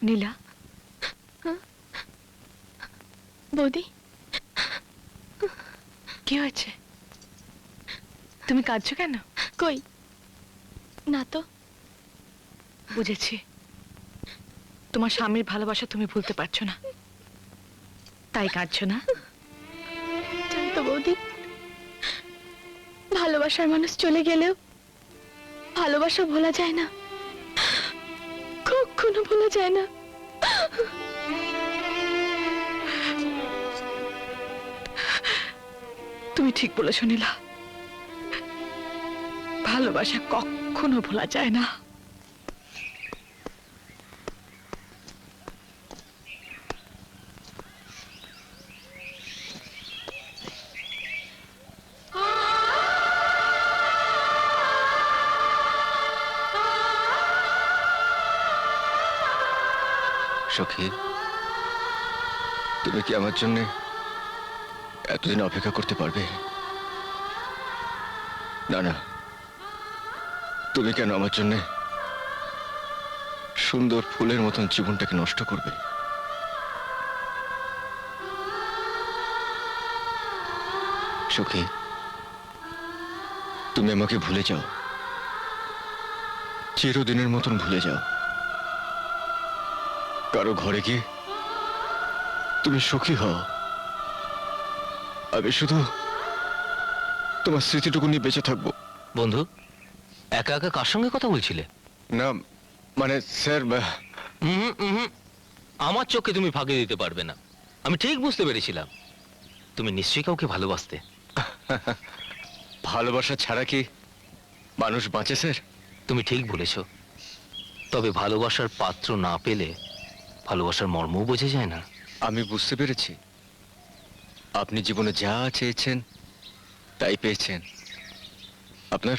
নীলা, বৌদি, কি হয়েছে? তুমি কাঁদছো কেন? কই না তো। বুঝেছি, তোমার স্বামীর ভালোবাসা তুমি ভুলতে পারছো না, তাই কাঁদছো না? জানি তো বৌদি, ভালোবাসার মানুষ চলে গেলেও ভালোবাসা ভোলা যায় না, কখনো ভোলা যায় না। তুমি ঠিক বলেছো নীলা, ভালোবাসা কখনো ভোলা যায় না। সখী, তুমি কি আমার জন্য এতদিন অপেক্ষা করতে পারবে? না না, তুমি কেন আমার জন্য সুন্দর ফুলের মতন জীবনটাকে নষ্ট করবে? সখী, তুমি আমাকে ভুলে যাও, চিরদিনের মতন ভুলে যাও। কারো ঘরে গিয়ে তুমি সুখী হও, আমি শুধু তোমার স্মৃতিটুকু নিয়ে বেঁচে থাকবো। বন্ধু, একা একা কার সঙ্গে কথা বলছিলে? না মানে স্যার, আমার চোখে তুমি ফাঁকি দিতে পারবে না, আমি ঠিক বুঝতে পেরেছিলাম। তুমি নিশ্চয়ই কাউকে ভালোবাসতে। ভালোবাসা ছাড়া কি মানুষ বাঁচে স্যার? তুমি ঠিক বলেছ, তবে ভালোবাসার পাত্র না পেলে ভালোবাসার মর্মও বোঝা যায় না। আমি বুঝতে পেরেছি, আপনি জীবনে যা চেয়েছেন তাই পেয়েছেন। আপনার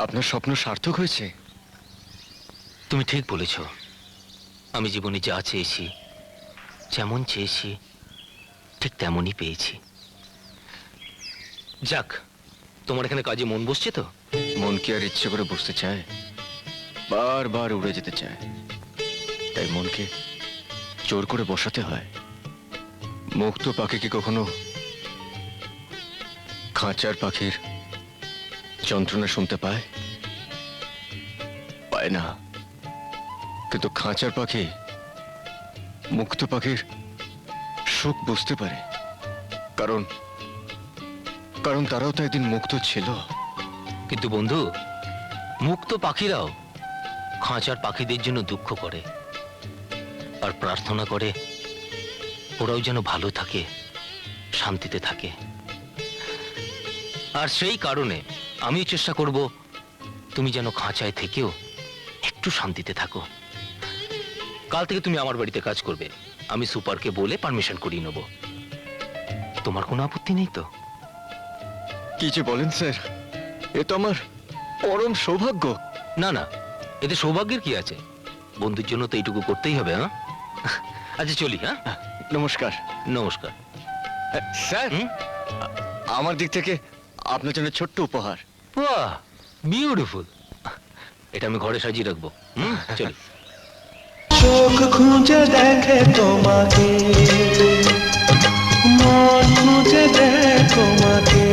আপনার স্বপ্ন সার্থক হয়েছে। তুমি ঠিক বলেছ, আমি জীবনে যা চেয়েছি, যেমন চেয়েছি ঠিক তেমনই পেয়েছি। যাক, তোমার এখানে কাজে মন বসছে তো? মন কি আর ইচ্ছে করে বসতে চায়? বারবার উড়ে যেতে চায়, তাই মনকে জোর করে বসাতে হয়। মুক্ত পাখি কি কখনো খাঁচার পাখির যন্ত্রণা শুনতে পায়? পায় না। কিন্তু খাঁচার পাখি মুক্ত পাখির সুখ বুঝতে পারে, কারণ কারণ তারাও তো একদিন মুক্ত ছিল। কিন্তু বন্ধু, মুক্ত পাখিরাও খাঁচার পাখিদের জন্য দুঃখ করে আর প্রার্থনা করে ওরাও যেন ভালো থাকে, শান্তিতে থাকে। আর সেই কারণে আমিও চেষ্টা করব তুমি যেন খাঁচায় থেকেও একটু শান্তিতে থাকো। কাল থেকে তুমি আমার বাড়িতে কাজ করবে, আমি সুপারকে বলে পারমিশন করিয়ে নেব। তোমার কোনো আপত্তি নেই তো? কি যে বলেন স্যার, এ তো আমার পরম সৌভাগ্য। না না, এতে সৌভাগ্যের কি আছে? বন্ধুর জন্য তো এইটুকু করতেই হবে। হ্যাঁ, আচ্ছা চলি। হ্যাঁ, নমস্কার। নমস্কার। স্যার, আমার দিক থেকে আপনার জন্য ছোট্ট উপহার। বাহ, বিউটিফুল। এটা আমি ঘরে সাজিয়ে রাখবো। চলি। চোখ খুঁজে দেখে তোমাকে, মন খুঁজে দেখে তোমাকে।